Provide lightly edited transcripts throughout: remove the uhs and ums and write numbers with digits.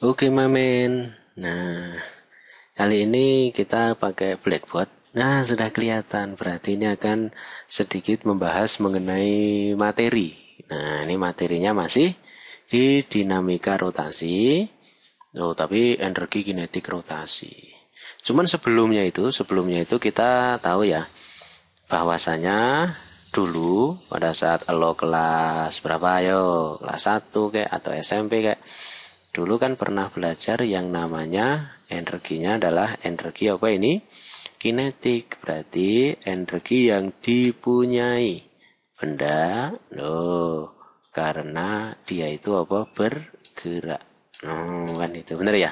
Oke, Mamen. Nah, kali ini kita pakai Blackboard. Nah, sudah kelihatan. Berarti ini akan sedikit membahas mengenai materi. Nah, ini materinya masih di dinamika rotasi. Oh, tapi energi kinetik rotasi. Cuman sebelumnya itu kita tahu ya, bahwasanya dulu pada saat lo kelas berapa ayo, kelas 1 kayak atau SMP kayak, dulu kan pernah belajar yang namanya energinya adalah energi apa ini? Kinetik. Berarti energi yang dipunyai benda, loh, karena dia itu apa? Bergerak. Kan itu benar ya?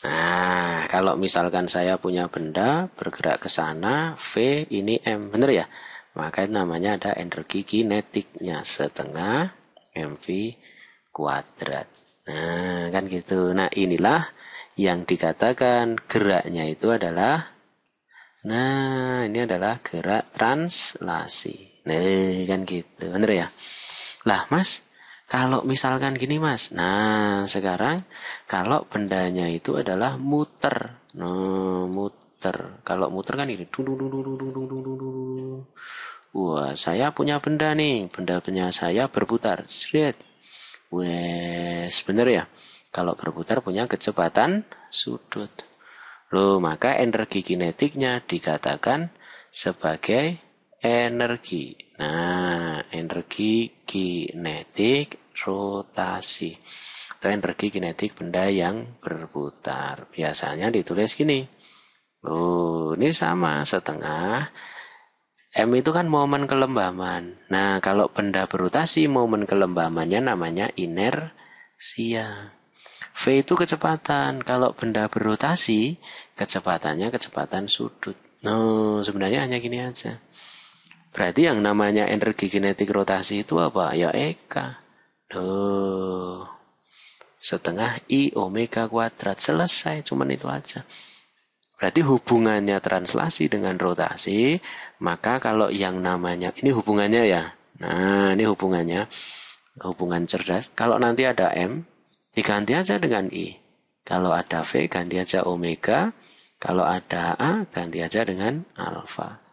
Nah, kalau misalkan saya punya benda bergerak ke sana, V ini M, benar ya? Maka namanya ada energi kinetiknya setengah mv kuadrat. Nah, kan gitu. Nah, inilah yang dikatakan geraknya itu adalah, nah, ini adalah gerak translasi. Nah, kan gitu. Bener ya? Lah, Mas, kalau misalkan gini, Mas. Nah, sekarang kalau bendanya itu adalah muter. Nah, muter. Kalau muter kan ini. Dung, dung, dung, dung, dung, dung, dung, dung, dung. Wah, saya punya benda nih. Benda-benda saya berputar. Sret. Wes, bener ya? Kalau berputar punya kecepatan sudut. Loh, maka energi kinetiknya dikatakan sebagai energi. Nah, energi kinetik rotasi. Atau energi kinetik benda yang berputar. Biasanya ditulis gini. Loh, ini sama setengah. M itu kan momen kelembaman. Nah, kalau benda berotasi, momen kelembamannya namanya inersia. V itu kecepatan. Kalau benda berotasi, kecepatannya kecepatan sudut. No, sebenarnya hanya gini aja. Berarti yang namanya energi kinetik rotasi itu apa? Ya Eka. Duh, setengah I omega kuadrat. Selesai, cuman itu aja. Berarti hubungannya translasi dengan rotasi, maka kalau yang namanya, ini hubungannya ya. Nah, ini hubungannya, hubungan cerdas. Kalau nanti ada M, diganti aja dengan I. Kalau ada V, ganti aja omega. Kalau ada A, ganti aja dengan alfa.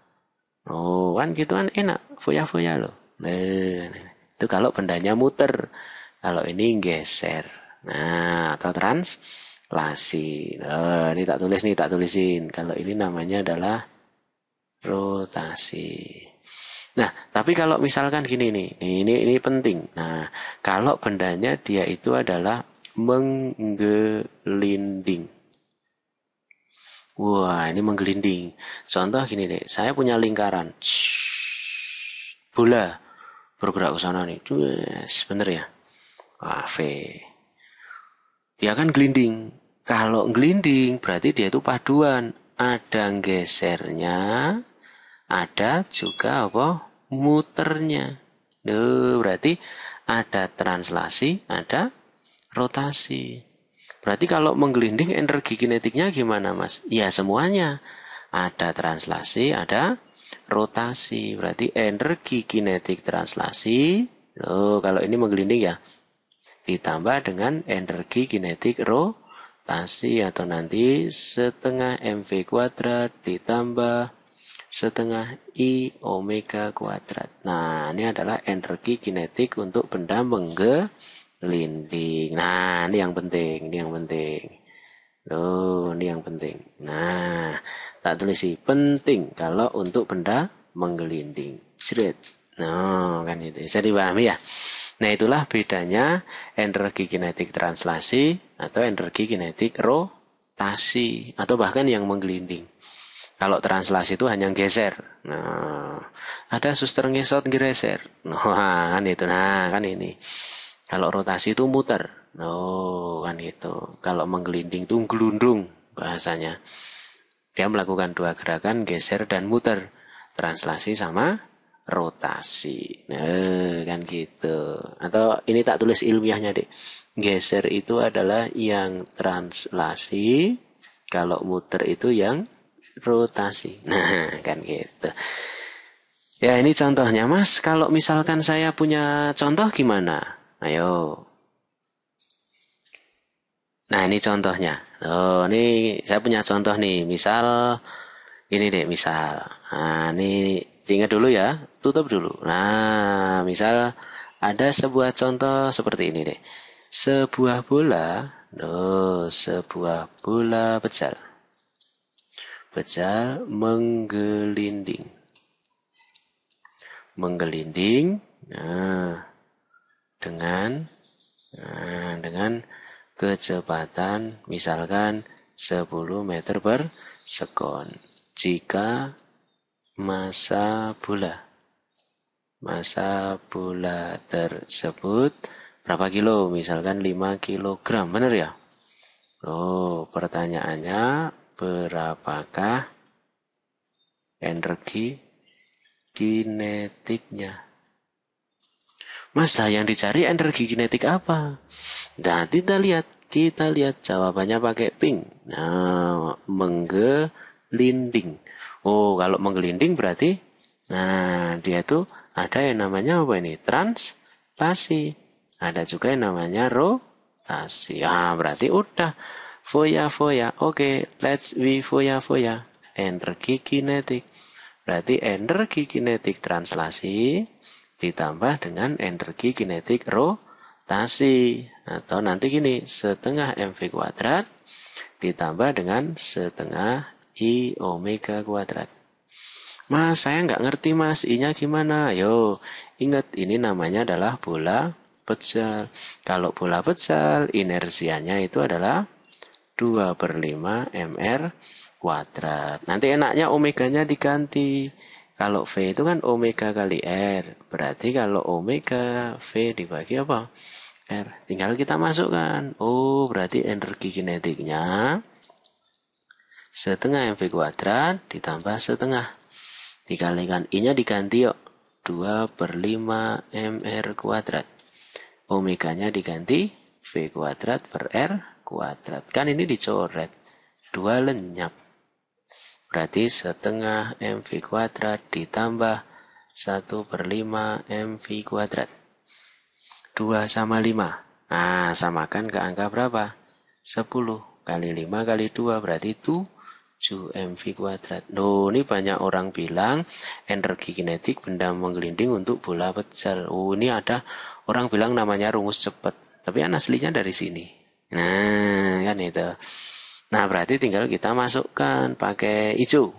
Oh, kan gitu kan enak. Foya-foya loh. Nah, itu kalau bendanya muter. Kalau ini geser. Nah, atau translasi. Nah, ini tak tulis nih, tak tulisin. Kalau ini namanya adalah rotasi. Nah, tapi kalau misalkan gini nih, ini penting. Nah, kalau bendanya dia itu adalah menggelinding. Wah, ini menggelinding. Contoh gini deh, saya punya lingkaran. Bola bergerak ke sana nih. Yes, bener ya? Wah, V. Dia kan gelinding. Kalau gelinding berarti dia itu paduan. Ada gesernya, ada juga apa? Muternya. Berarti ada translasi, ada rotasi. Berarti kalau menggelinding energi kinetiknya gimana, Mas? Ya semuanya. Ada translasi, ada rotasi. Berarti energi kinetik translasi. Kalau ini menggelinding ya. Ditambah dengan energi kinetik rotasi atau nanti setengah mv kuadrat ditambah setengah I omega kuadrat. Nah, ini adalah energi kinetik untuk benda menggelinding. Nah, ini yang penting, ini yang penting. Ini yang penting. Nah, tak tulis sih, penting kalau untuk benda menggelinding. Jret. Kan itu. Bisa dipahami ya? Nah, itulah bedanya energi kinetik translasi atau energi kinetik rotasi atau bahkan yang menggelinding. Kalau translasi itu hanya geser. Nah, ada suster ngesot geser. Nah, kan itu. Nah, kan ini. Kalau rotasi itu muter. Kan itu. Kalau menggelinding itu gelundung bahasanya. Dia melakukan dua gerakan, geser dan muter. Translasi sama rotasi. Kan gitu. Atau ini tak tulis ilmiahnya deh. Geser itu adalah yang translasi. Kalau muter itu yang rotasi. Nah, kan gitu. Ya, ini contohnya, Mas. Kalau misalkan saya punya contoh gimana? Ayo. Nah, ini contohnya. Oh, ini saya punya contoh nih. Misal, ini deh, misal. Nah, ini diingat dulu ya. Tutup dulu. Nah, misal ada sebuah contoh seperti ini deh. Sebuah bola, sebuah bola pecal. Pecal menggelinding. Menggelinding, nah, dengan dengan kecepatan misalkan 10 meter per sekon. Jika masa bola tersebut berapa kilo? Misalkan 5 kilogram, benar ya? Oh, pertanyaannya berapakah energi kinetiknya? Mas, lah yang dicari energi kinetik apa? Nah, kita lihat jawabannya pakai pink. Nah, menggelinding. Oh, kalau menggelinding berarti, nah dia tuh ada yang namanya apa ini? Translasi. Ada juga yang namanya rotasi. Ah, berarti udah. Foya-foya. Oke, let's we foya-foya. Energi kinetik. Berarti energi kinetik translasi ditambah dengan energi kinetik rotasi. Atau nanti gini, setengah mv kuadrat ditambah dengan setengah I omega kuadrat. Mas, saya nggak ngerti mas, I-nya gimana? Yo, ingat ini namanya adalah bola pecal. Kalau bola pecal, inersianya itu adalah 2/5 mr kuadrat. Nanti enaknya omeganya diganti. Kalau V itu kan omega kali R. Berarti kalau omega V dibagi apa? R. Tinggal kita masukkan. Oh, berarti energi kinetiknya setengah mv kuadrat ditambah setengah. Dikalikan I-nya diganti yuk. 2/5 mr kuadrat. Omeganya diganti V kuadrat per R kuadrat. Kan ini dicoret. 2 lenyap. Berarti setengah mv kuadrat ditambah 1/5 mv kuadrat. 2 sama 5. Nah, samakan ke angka berapa? 10 kali 5 kali 2 berarti 7 mv kuadrat. Loh, ini banyak orang bilang energi kinetik benda menggelinding untuk bola pecal. Oh, ini ada orang bilang namanya rumus cepat. Tapi aslinya dari sini. Nah, kan itu. Nah, berarti tinggal kita masukkan pakai hijau.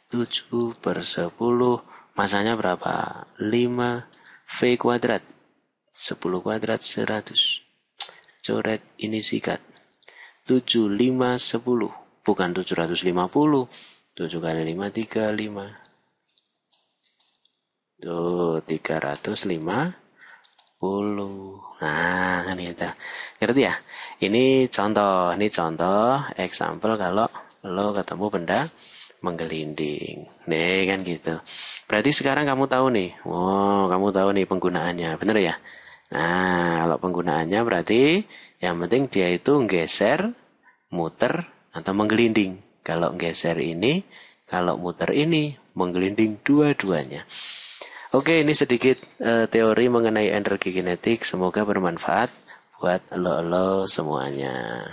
7/10. Masanya berapa? 5 V kuadrat. 10 kuadrat 100. Coret ini sikat. 7, 5, 10. Bukan 750. 7 kali 5, 35. Tuh, 350. Nah, kan itu. Ngerti ya? Ini contoh example kalau lo ketemu benda menggelinding. Nih kan gitu. Berarti sekarang kamu tahu nih. Oh, kamu tahu nih penggunaannya. Bener ya? Nah, kalau penggunaannya berarti yang penting dia itu geser, muter, atau menggelinding. Kalau geser ini, kalau muter ini, menggelinding dua-duanya. Oke, ini sedikit teori mengenai energi kinetik. Semoga bermanfaat buat lo semuanya.